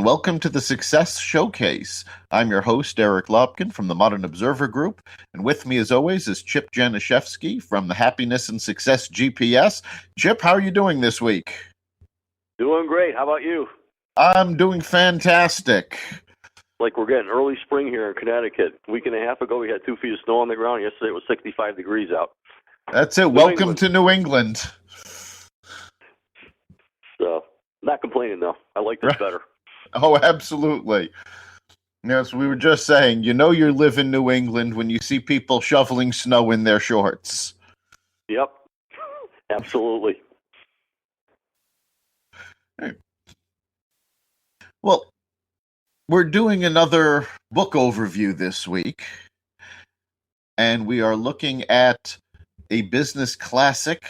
and welcome to the Success Showcase. I'm your host, Eric Lopkin from the Modern Observer Group, and with me, as always, is Chip Janiszewski from the Hapoiness GPS. Chip, how are you doing this week? Doing great. How about you? I'm doing fantastic. Like we're getting early spring here in Connecticut. A week and a half ago, we had 2 feet of snow on the ground. Yesterday, it was 65 degrees out. That's it. Welcome to New England. So, not complaining, though. I like this better. Oh, absolutely. Yes, we were just saying, you know you live in New England when you see people shoveling snow in their shorts. Yep. Absolutely. Well, we're doing another book overview this week, and we are looking at a business classic,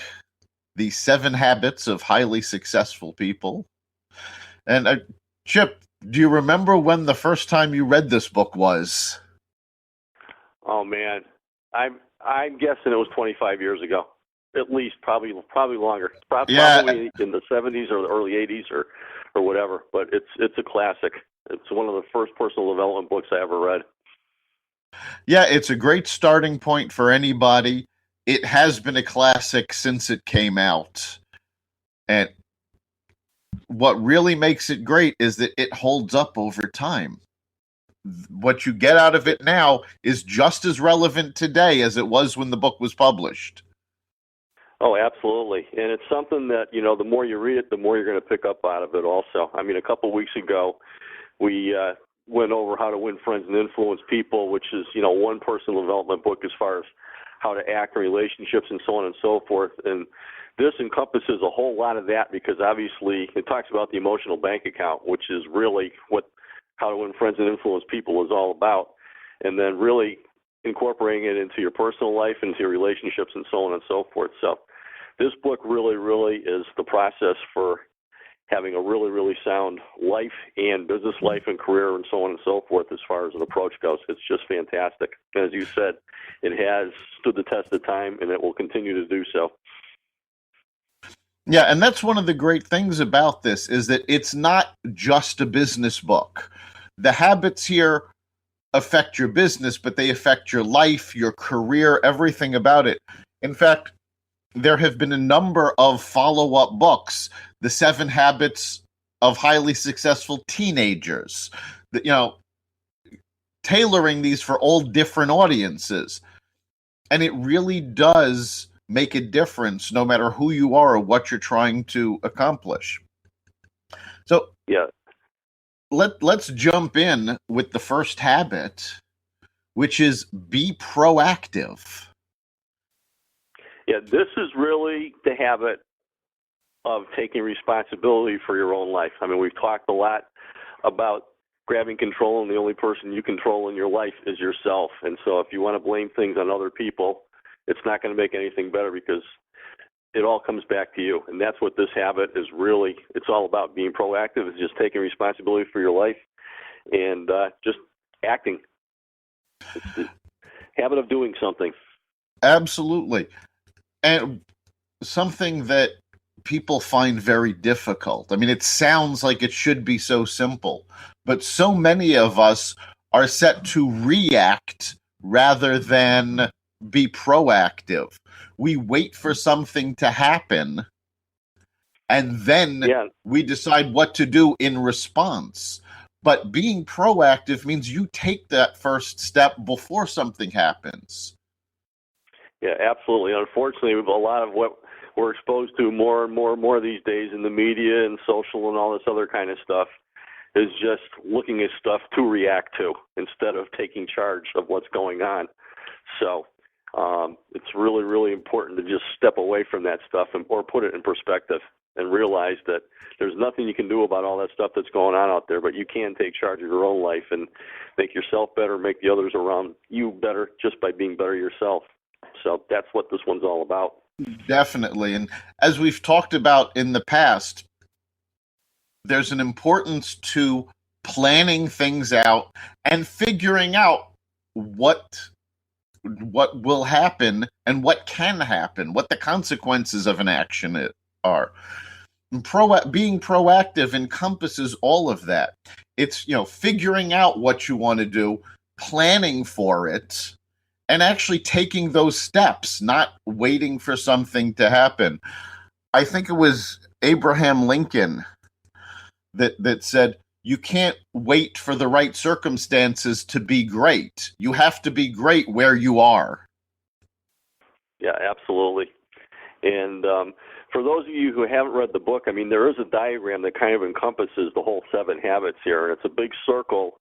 The 7 Habits of Highly Successful People. And Chip, do you remember when the first time you read this book was? Oh man, I'm guessing it was 25 years ago, at least, probably longer. Probably in the 70s or the early 80s or whatever. But it's a classic. It's one of the first personal development books I ever read. Yeah, it's a great starting point for anybody. It has been a classic since it came out. And what really makes it great is that it holds up over time. What you get out of it now is just as relevant today as it was when the book was published. Oh, absolutely. And it's something that, the more you read it, the more you're going to pick up out of it also. I mean, a couple of weeks ago, we went over How to Win Friends and Influence People, which is, one personal development book as far as how to act in relationships and so on and so forth. And this encompasses a whole lot of that because obviously it talks about the emotional bank account, which is really what How to Win Friends and Influence People is all about. And then really incorporating it into your personal life, into your relationships and so on and so forth. So this book really, really is the process for having a really, really sound life and business life and career and so on and so forth as far as an approach goes. It's just fantastic. And as you said, it has stood the test of time and it will continue to do so. Yeah, and that's one of the great things about this is that it's not just a business book. The habits here affect your business, but they affect your life, your career, everything about it. In fact, there have been a number of follow-up books, The 7 Habits of Highly Successful Teenagers, tailoring these for all different audiences. And it really does make a difference no matter who you are or what you're trying to accomplish. So yeah, let's jump in with the first habit, which is be proactive. Yeah, this is really the habit of taking responsibility for your own life. I mean, we've talked a lot about grabbing control, and the only person you control in your life is yourself. And so if you want to blame things on other people, it's not going to make anything better because it all comes back to you. And that's what this habit is really, it's all about being proactive. It's just taking responsibility for your life and just acting. It's the habit of doing something. Absolutely. And something that people find very difficult. I mean, it sounds like it should be so simple, but so many of us are set to react rather than be proactive. We wait for something to happen, and then we decide what to do in response. But being proactive means you take that first step before something happens. Yeah, absolutely. Unfortunately, a lot of what we're exposed to more and more these days in the media and social and all this other kind of stuff is just looking at stuff to react to instead of taking charge of what's going on. So it's really, really important to just step away from that stuff or put it in perspective and realize that there's nothing you can do about all that stuff that's going on out there, but you can take charge of your own life and make yourself better, make the others around you better just by being better yourself. So that's what this one's all about. Definitely. And as we've talked about in the past, there's an importance to planning things out and figuring out what will happen and what can happen, what the consequences of an action are. being proactive encompasses all of that. It's, figuring out what you want to do, planning for it, and actually taking those steps, not waiting for something to happen. I think it was Abraham Lincoln that said, you can't wait for the right circumstances to be great. You have to be great where you are. Yeah, absolutely. And for those of you who haven't read the book, I mean, there is a diagram that kind of encompasses the whole 7 habits here, and it's a big circle.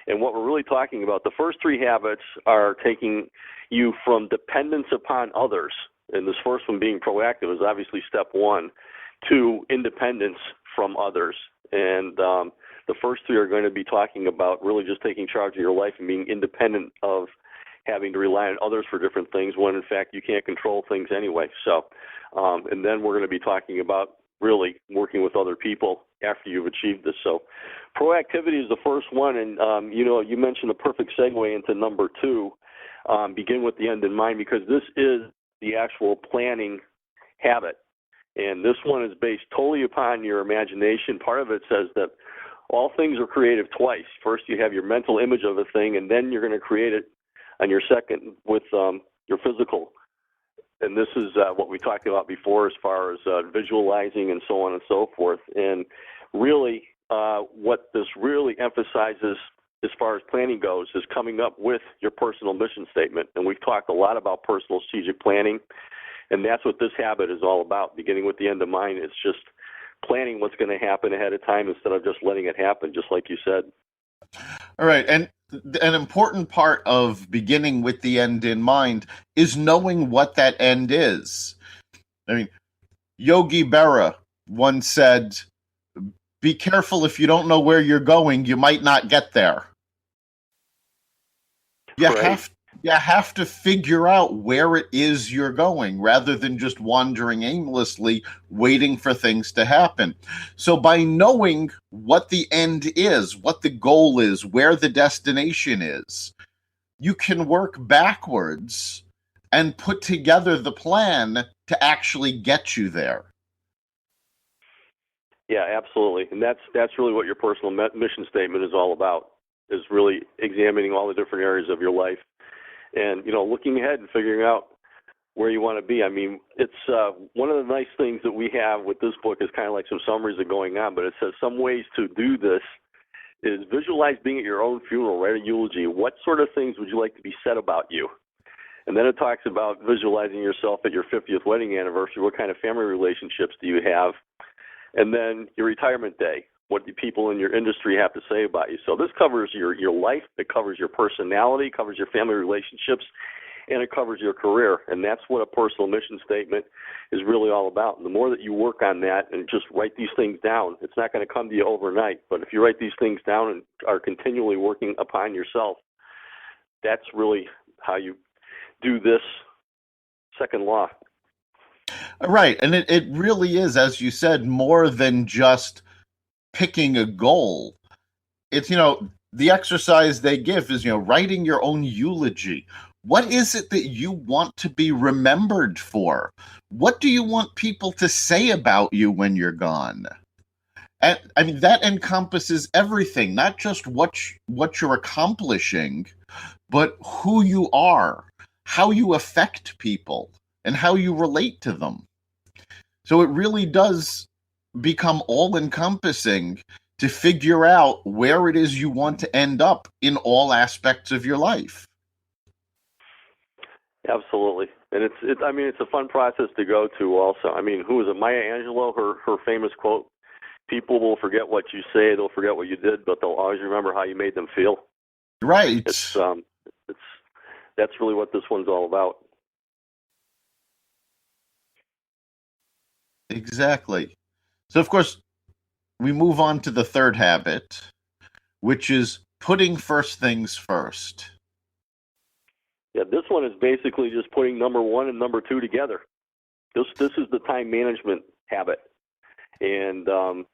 And what we're really talking about, the first 3 habits are taking you from dependence upon others, and this first one being proactive is obviously step 1, to independence from others. And the first 3 are going to be talking about really just taking charge of your life and being independent of having to rely on others for different things when, in fact, you can't control things anyway. So, and then we're going to be talking about really working with other people after you've achieved this. So proactivity is the first one. And, you mentioned the perfect segue into number 2, begin with the end in mind, because this is the actual planning habit. And this one is based totally upon your imagination. Part of it says that all things are creative twice. First, you have your mental image of a thing, and then you're going to create it on your second with your physical. And this is what we talked about before as far as visualizing and so on and so forth. And really, what this really emphasizes as far as planning goes is coming up with your personal mission statement. And we've talked a lot about personal strategic planning, and that's what this habit is all about, beginning with the end in mind. It's just planning what's going to happen ahead of time instead of just letting it happen, just like you said. All right. And an important part of beginning with the end in mind is knowing what that end is. I mean, Yogi Berra once said, be careful, if you don't know where you're going, you might not get there. You have to figure out where it is you're going rather than just wandering aimlessly, waiting for things to happen. So by knowing what the end is, what the goal is, where the destination is, you can work backwards and put together the plan to actually get you there. Yeah, absolutely. And that's really what your personal mission statement is all about, is really examining all the different areas of your life. And, looking ahead and figuring out where you want to be. I mean, it's one of the nice things that we have with this book is kind of like some summaries of going on, but it says some ways to do this is visualize being at your own funeral, write a eulogy. What sort of things would you like to be said about you? And then it talks about visualizing yourself at your 50th wedding anniversary. What kind of family relationships do you have? And then your retirement day. What do people in your industry have to say about you? So this covers your life, it covers your personality, covers your family relationships, and it covers your career. And that's what a personal mission statement is really all about. And the more that you work on that and just write these things down, it's not going to come to you overnight. But if you write these things down and are continually working upon yourself, that's really how you do this second law. Right. And it really is, as you said, more than just picking a goal. It's, the exercise they give is, writing your own eulogy. What is it that you want to be remembered for? What do you want people to say about you when you're gone? And I mean, that encompasses everything, not just what you're accomplishing, but who you are, how you affect people, and how you relate to them. So it really does become all-encompassing to figure out where it is you want to end up in all aspects of your life. Absolutely. And it's a fun process to go to also. I mean, who is it? Maya Angelou, her famous quote, people will forget what you say, they'll forget what you did, but they'll always remember how you made them feel. Right. That's really what this one's all about. Exactly. So, of course, we move on to the third habit, which is putting first things first. Yeah, this one is basically just putting number 1 and number 2 together. This is the time management habit. And a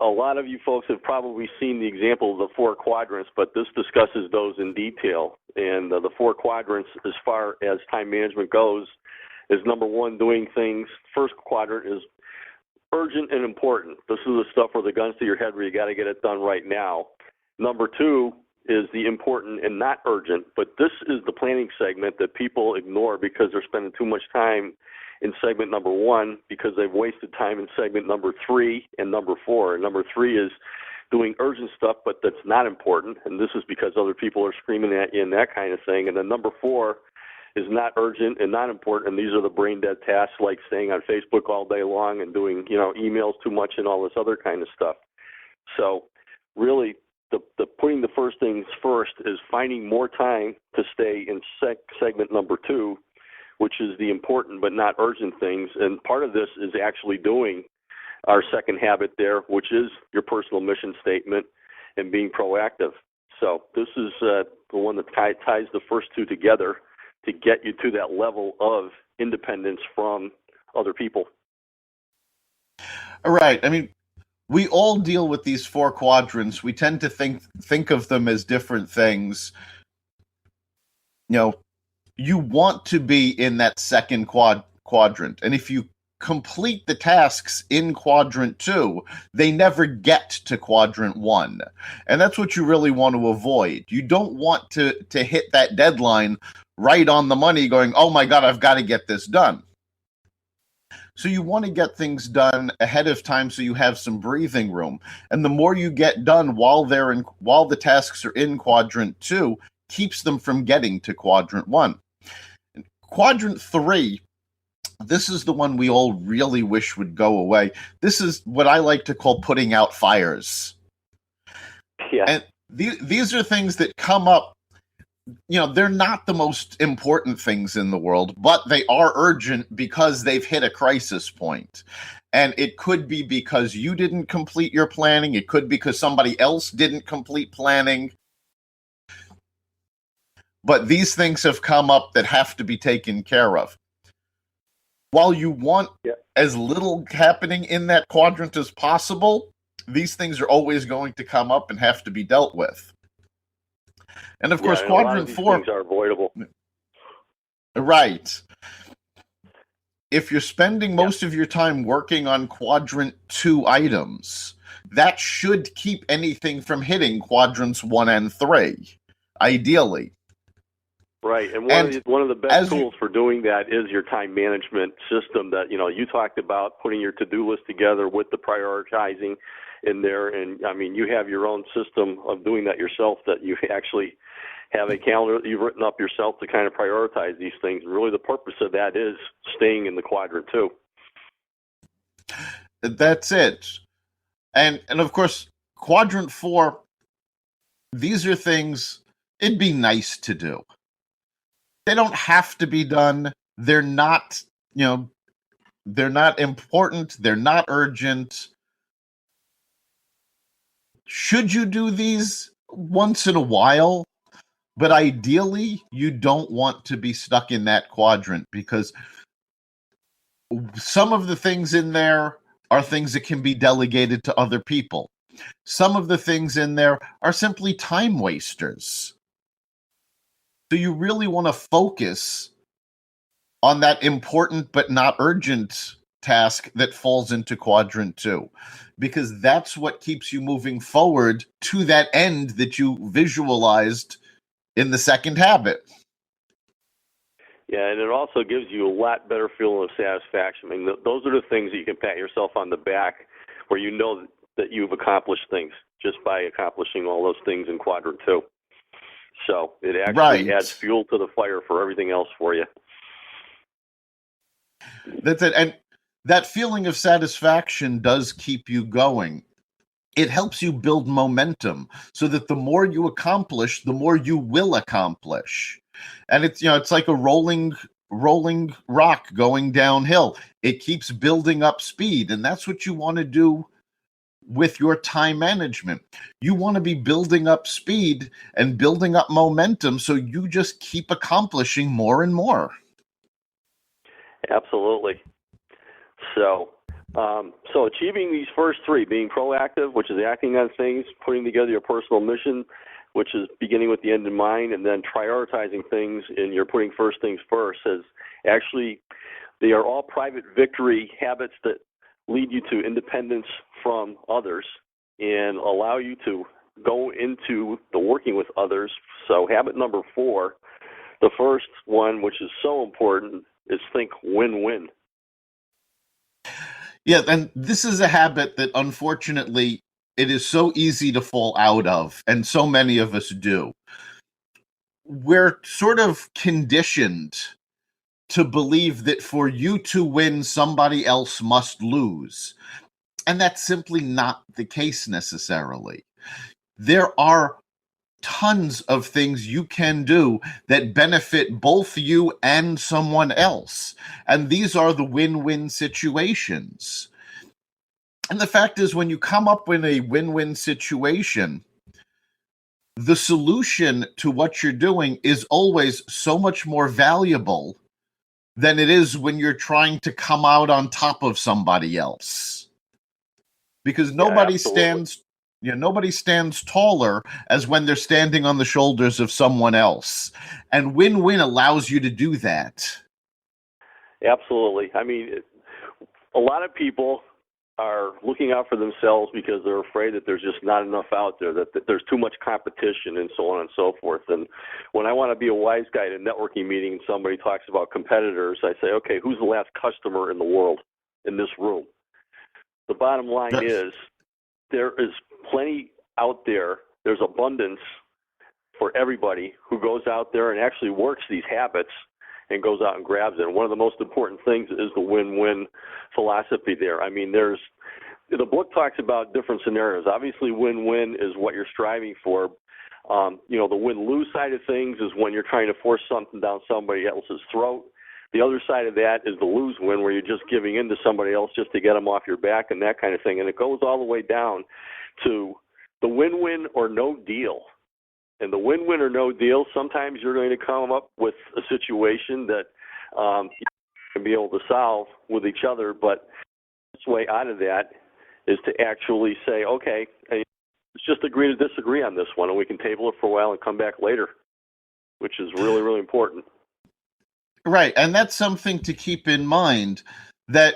lot of you folks have probably seen the example of the 4 quadrants, but this discusses those in detail. And the 4 quadrants, as far as time management goes, is number 1, doing things. First quadrant is urgent and important. This is the stuff where the gun's to your head where you got to get it done right now. Number 2 is the important and not urgent, but this is the planning segment that people ignore because they're spending too much time in segment number 1 because they've wasted time in segment number 3 and number 4. And number 3 is doing urgent stuff, but that's not important, and this is because other people are screaming at you and that kind of thing. And then number 4 is not urgent and not important, and these are the brain-dead tasks like staying on Facebook all day long and doing, emails too much and all this other kind of stuff. So really, the putting the first things first is finding more time to stay in segment number 2, which is the important but not urgent things. And part of this is actually doing our second habit there, which is your personal mission statement and being proactive. So this is the one that ties the first 2 together to get you to that level of independence from other people. All right. I mean, we all deal with these 4 quadrants. We tend to think of them as different things. You want to be in that second quadrant. And if you complete the tasks in quadrant 2, they never get to quadrant 1. And that's what you really want to avoid. You don't want to hit that deadline right on the money going, oh my God, I've got to get this done. So you want to get things done ahead of time so you have some breathing room. And the more you get done while the tasks are in quadrant 2, keeps them from getting to quadrant 1. Quadrant 3, this is the one we all really wish would go away. This is what I like to call putting out fires. Yeah. And these are things that come up. They're not the most important things in the world, but they are urgent because they've hit a crisis point. And it could be because you didn't complete your planning. It could be because somebody else didn't complete planning. But these things have come up that have to be taken care of. While you want as little happening in that quadrant as possible, these things are always going to come up and have to be dealt with. And of course, quadrant 4 things are avoidable. Right. If you're spending most of your time working on quadrant 2 items, that should keep anything from hitting quadrants 1 and 3, ideally. Right, and one of the best tools for doing that is your time management system that you talked about, putting your to-do list together with the prioritizing in there. And I mean, you have your own system of doing that yourself, that you actually have a calendar that you've written up yourself to kind of prioritize these things. And really the purpose of that is staying in the quadrant 2. That's it. And of course, quadrant 4, these are things it'd be nice to do. They don't have to be done. They're not, they're not important. They're not urgent. Should you do these once in a while? But ideally, you don't want to be stuck in that quadrant, because some of the things in there are things that can be delegated to other people. Some of the things in there are simply time wasters. So you really want to focus on that important but not urgent task that falls into quadrant 2, because that's what keeps you moving forward to that end that you visualized in the second habit. Yeah, and it also gives you a lot better feeling of satisfaction. I mean, those are the things that you can pat yourself on the back, where you know that you've accomplished things just by accomplishing all those things in quadrant 2. So it actually adds fuel to the fire for everything else for you. That's it. And that feeling of satisfaction does keep you going. It helps you build momentum so that the more you accomplish, the more you will accomplish. And it's like a rolling rock going downhill. It keeps building up speed, and that's what you want to do with your time management. You want to be building up speed and building up momentum so you just keep accomplishing more and more. Absolutely. So achieving these first 3, being proactive, which is acting on things, putting together your personal mission, which is beginning with the end in mind, and then prioritizing things, and you're putting first things first, they are all private victory habits that lead you to independence from others and allow you to go into the working with others. So habit number 4, the first one, which is so important, is think win-win. Yeah, and this is a habit that unfortunately it is so easy to fall out of, and so many of us do. We're sort of conditioned to believe that for you to win, somebody else must lose. And that's simply not the case necessarily. There are tons of things you can do that benefit both you and someone else. And these are the win-win situations. And the fact is, when you come up with a win-win situation, the solution to what you're doing is always so much more valuable than it is when you're trying to come out on top of somebody else. Because nobody stands taller as when they're standing on the shoulders of someone else. And win-win allows you to do that. Absolutely. I mean, a lot of people are looking out for themselves because they're afraid that there's just not enough out there, that there's too much competition and so on and so forth. And when I want to be a wise guy at a networking meeting and somebody talks about competitors, I say, okay, who's the last customer in the world in this room? The bottom line is there is plenty out there. There's abundance for everybody who goes out there and actually works these habits and goes out and grabs it. And one of the most important things is the win-win philosophy there. I mean, the book talks about different scenarios. Obviously, win-win is what you're striving for. The win-lose side of things is when you're trying to force something down somebody else's throat. The other side of that is the lose-win, where you're just giving in to somebody else just to get them off your back and that kind of thing. And it goes all the way down to the win-win or no deal. And the win-win or no deal, sometimes you're going to come up with a situation that you can be able to solve with each other, but the way out of that is to actually say, okay, let's just agree to disagree on this one, and we can table it for a while and come back later, which is really, really important. Right, and that's something to keep in mind, that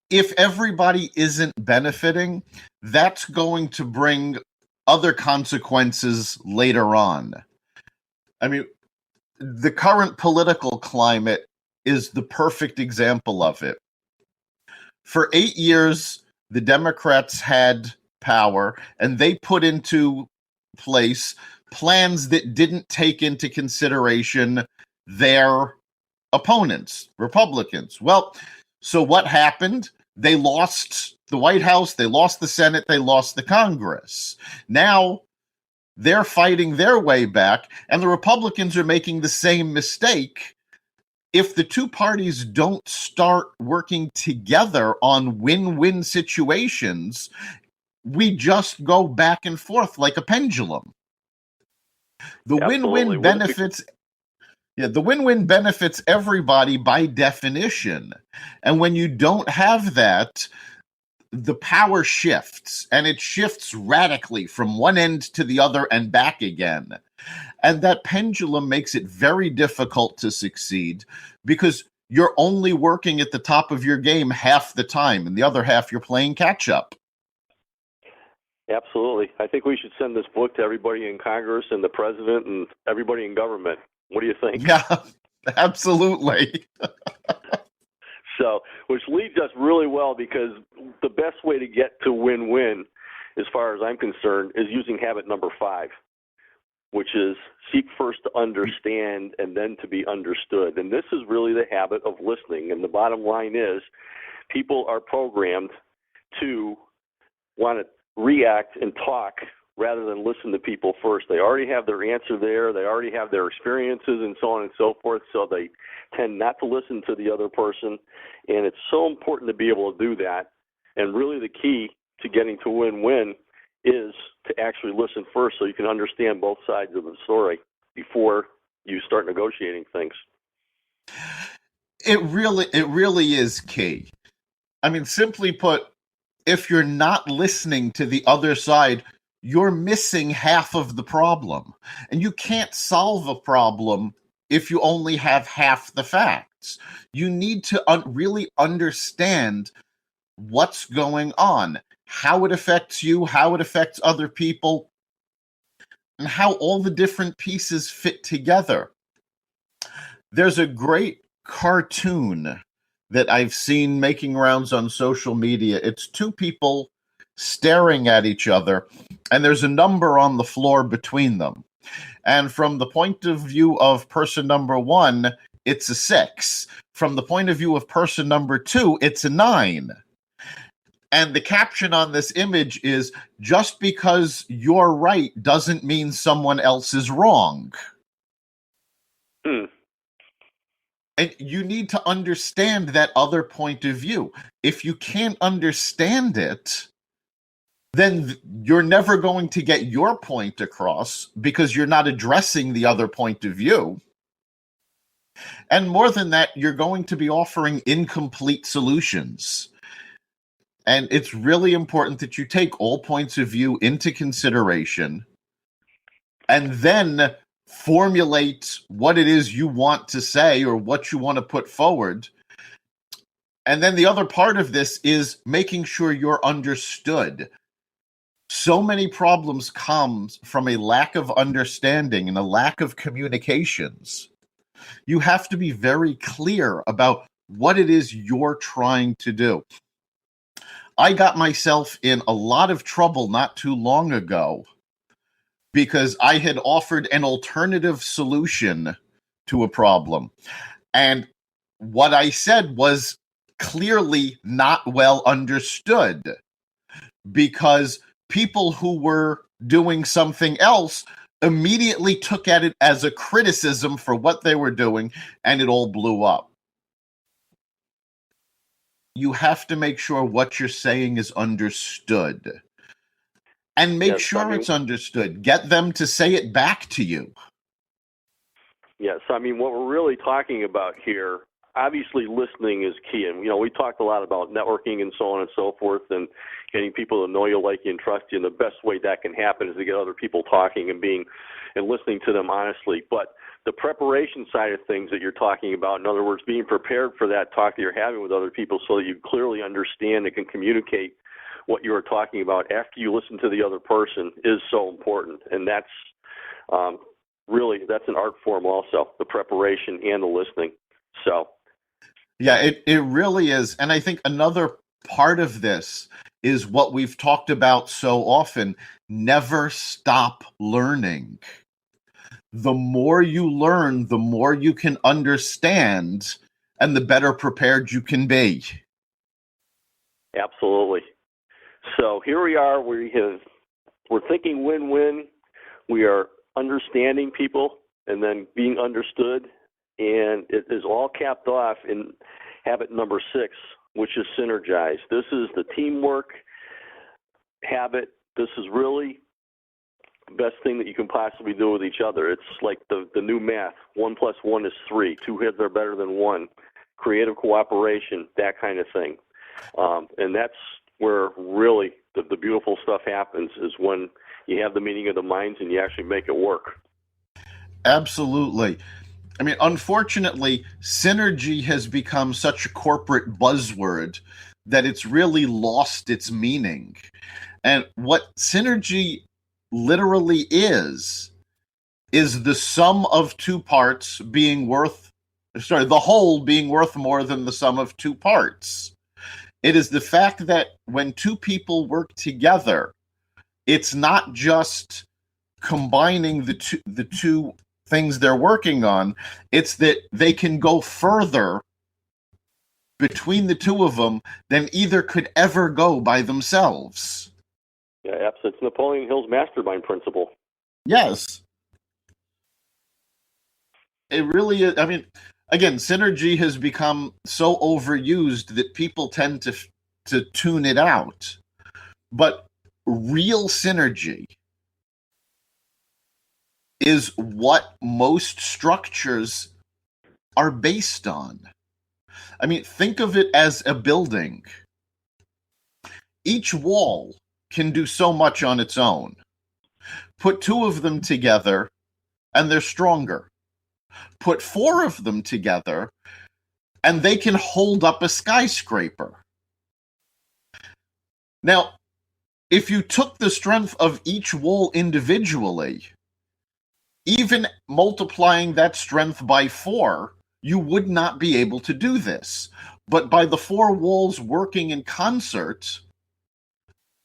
if everybody isn't benefiting, that's going to bring other consequences later on. I mean, the current political climate is the perfect example of it. For 8 years, the Democrats had power, and they put into place plans that didn't take into consideration their opponents, Republicans. Well, so what happened? They lost the White House, they lost the Senate, they lost the Congress. Now they're fighting their way back, and the Republicans are making the same mistake. If the two parties don't start working together on win-win situations, we just go back and forth like a pendulum. The win-win benefits the win-win benefits everybody by definition. And when you don't have that, the power shifts, and it shifts radically from one end to the other and back again. And that pendulum makes it very difficult to succeed, because you're only working at the top of your game half the time, and the other half you're playing catch up. Absolutely. I think we should send this book to everybody in Congress and the president and everybody in government. What do you think? Yeah, absolutely. So, which leads us really well, because the best way to get to win-win, as far as I'm concerned, is using habit number 5, which is seek first to understand and then to be understood. And this is really the habit of listening. And the bottom line is, people are programmed to want to react and talk rather than listen to people first. They already have their answer there. They already have their experiences and so on and so forth. So they tend not to listen to the other person. And it's so important to be able to do that. And really the key to getting to win-win is to actually listen first, so you can understand both sides of the story before you start negotiating things. It really is key. I mean, simply put, if you're not listening to the other side, you're missing half of the problem. And you can't solve a problem if you only have half the facts. You need to really understand what's going on, how it affects you, how it affects other people, and how all the different pieces fit together. There's a great cartoon that I've seen making rounds on social media. It's two people staring at each other, and there's a number on the floor between them. And from the point of view of person number one, it's a 6. From the point of view of person number 2, it's a 9. And the caption on this image is, just because you're right doesn't mean someone else is wrong. And you need to understand that other point of view. If you can't understand it, then you're never going to get your point across because you're not addressing the other point of view. And more than that, you're going to be offering incomplete solutions. And it's really important that you take all points of view into consideration and then formulate what it is you want to say or what you want to put forward. And then the other part of this is making sure you're understood. So many problems come from a lack of understanding and a lack of communications. You have to be very clear about what it is you're trying to do. I got myself in a lot of trouble not too long ago because I had offered an alternative solution to a problem. And what I said was clearly not well understood because people who were doing something else immediately took at it as a criticism for what they were doing, and it all blew up. You have to make sure what you're saying is understood. And make sure it's understood. Get them to say it back to you. Yes, I mean, what we're really talking about here, obviously listening is key. And, we talked a lot about networking and so on and so forth and getting people to know you, like you, and trust you. And the best way that can happen is to get other people talking and listening to them honestly. But the preparation side of things that you're talking about, in other words, being prepared for that talk that you're having with other people so that you clearly understand and can communicate what you are talking about after you listen to the other person is so important. And that's really, that's an art form also, the preparation and the listening. So, yeah, it really is. And I think another part of this is what we've talked about so often: never stop learning. The more you learn, the more you can understand, and the better prepared you can be. Absolutely. So here we are. We're thinking win-win. We are understanding people and then being understood. And it is all capped off in habit number 6, which is synergize. This is the teamwork habit. This is really the best thing that you can possibly do with each other. It's like the new math. 1 + 1 is 3. 2 heads are better than 1. Creative cooperation, that kind of thing. And that's where really the beautiful stuff happens, is when you have the meeting of the minds and you actually make it work. Absolutely. I mean, unfortunately, synergy has become such a corporate buzzword that it's really lost its meaning. And what synergy literally is the sum of two parts being worth, the whole being worth more than the sum of two parts. It is the fact that when two people work together, it's not just combining the two things they're working on, it's that they can go further between the two of them than either could ever go by themselves. Yeah, absolutely. It's Napoleon Hill's mastermind principle. Yes. It really is. I mean, again, synergy has become so overused that people tend to tune it out. But real synergy is what most structures are based on. I mean, think of it as a building. Each wall can do so much on its own. Put 2 of them together, and they're stronger. Put 4 of them together, and they can hold up a skyscraper. Now, if you took the strength of each wool individually, even multiplying that strength by 4, you would not be able to do this. But by the 4 wools working in concert,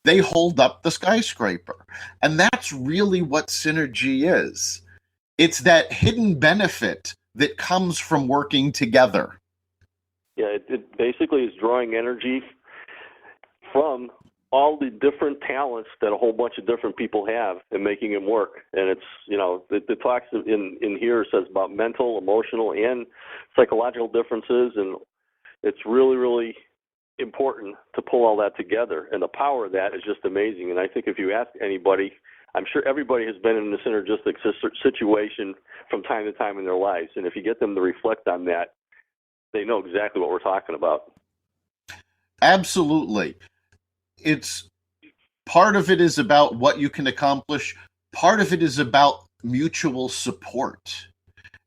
they hold up the skyscraper. And that's really what synergy is. It's that hidden benefit that comes from working together. Yeah, it basically is drawing energy from all the different talents that a whole bunch of different people have and making them work. And it's, the talks in here says about mental, emotional, and psychological differences. And it's really, really important to pull all that together. And the power of that is just amazing. And I think if you ask anybody, I'm sure everybody has been in a synergistic situation from time to time in their lives. And if you get them to reflect on that, they know exactly what we're talking about. Absolutely. It's part of it is about what you can accomplish. Part of it is about mutual support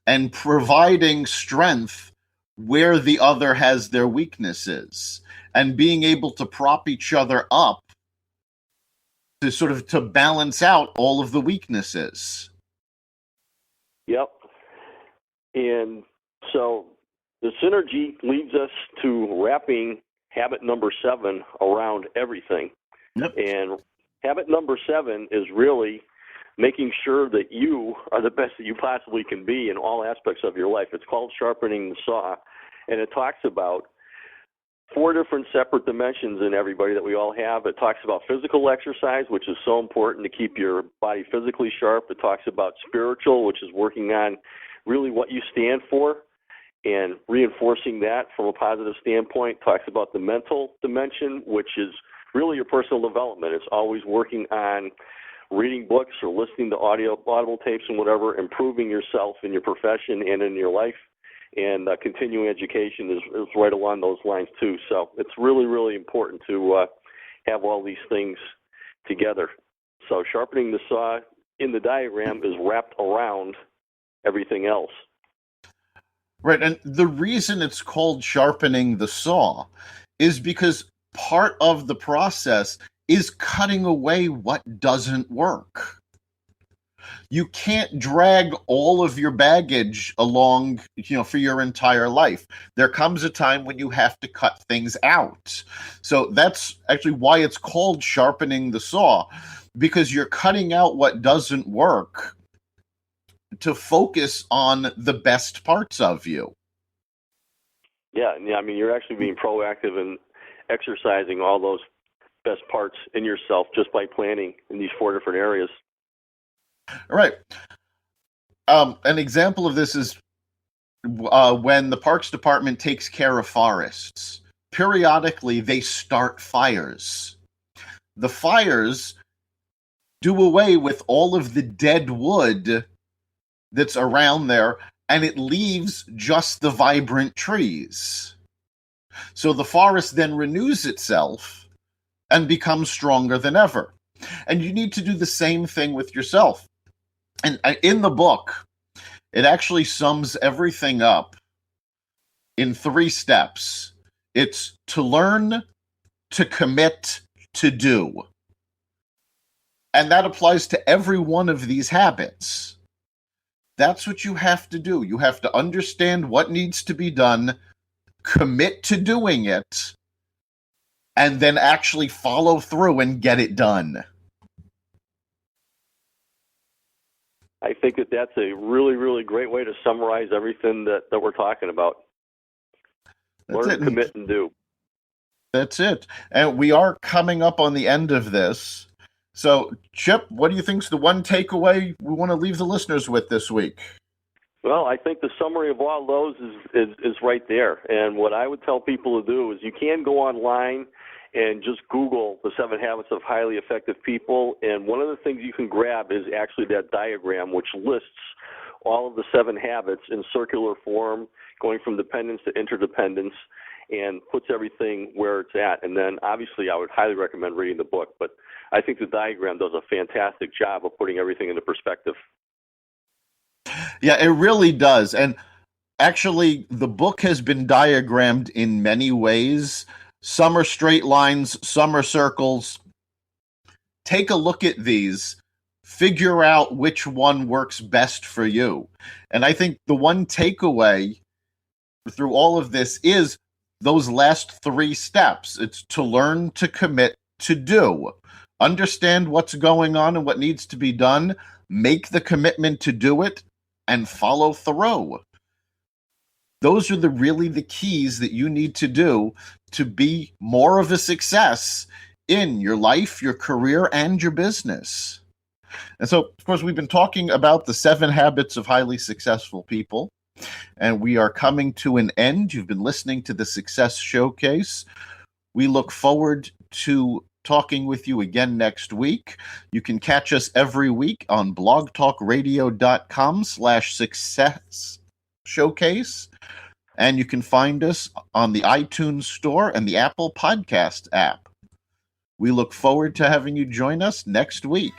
and providing strength where the other has their weaknesses and being able to prop each other up to sort of to balance out all of the weaknesses. Yep. And so the synergy leads us to wrapping habit number 7 around everything. Yep. And habit number 7 is really making sure that you are the best that you possibly can be in all aspects of your life. It's called sharpening the saw, and it talks about 4 different separate dimensions in everybody that we all have. It talks about physical exercise, which is so important to keep your body physically sharp. It talks about spiritual, which is working on really what you stand for and reinforcing that from a positive standpoint. Talks about the mental dimension, which is really your personal development. It's always working on reading books or listening to audible tapes and whatever, improving yourself in your profession and in your life. And continuing education is right along those lines too. So it's really, really important to have all these things together. So sharpening the saw in the diagram is wrapped around everything else. Right, and the reason it's called sharpening the saw is because part of the process is cutting away what doesn't work. You can't drag all of your baggage along, for your entire life. There comes a time when you have to cut things out. So that's actually why it's called sharpening the saw, because you're cutting out what doesn't work to focus on the best parts of you. Yeah, I mean, you're actually being proactive and exercising all those best parts in yourself just by planning in these 4 different areas. All right. An example of this is when the Parks Department takes care of forests. Periodically, they start fires. The fires do away with all of the dead wood that's around there, and it leaves just the vibrant trees. So the forest then renews itself and becomes stronger than ever. And you need to do the same thing with yourself. And in the book, it actually sums everything up in 3 steps. It's to learn, to commit, to do. And that applies to every one of these habits. That's what you have to do. You have to understand what needs to be done, commit to doing it, and then actually follow through and get it done. I think that's a really, really great way to summarize everything that we're talking about. Learn, commit, and do. That's it. And we are coming up on the end of this. So, Chip, what do you think is the one takeaway we want to leave the listeners with this week? Well, I think the summary of all those is right there. And what I would tell people to do is you can go online and just Google the 7 habits of highly effective people. And one of the things you can grab is actually that diagram, which lists all of the 7 habits in circular form, going from dependence to interdependence, and puts everything where it's at. And then obviously I would highly recommend reading the book, but I think the diagram does a fantastic job of putting everything into perspective. Yeah, it really does. And actually, the book has been diagrammed in many ways. Some are straight lines, some are circles. Take a look at these. Figure out which one works best for you. And I think the one takeaway through all of this is those last 3 steps. It's to learn, to commit, to do. Understand what's going on and what needs to be done. Make the commitment to do it and follow through. Those are really the keys that you need to do to be more of a success in your life, your career, and your business. And so, of course, we've been talking about the 7 habits of highly successful people, and we are coming to an end. You've been listening to the Success Showcase. We look forward to talking with you again next week. You can catch us every week on blogtalkradio.com/success showcase. And you can find us on the iTunes Store and the Apple Podcast app. We look forward to having you join us next week.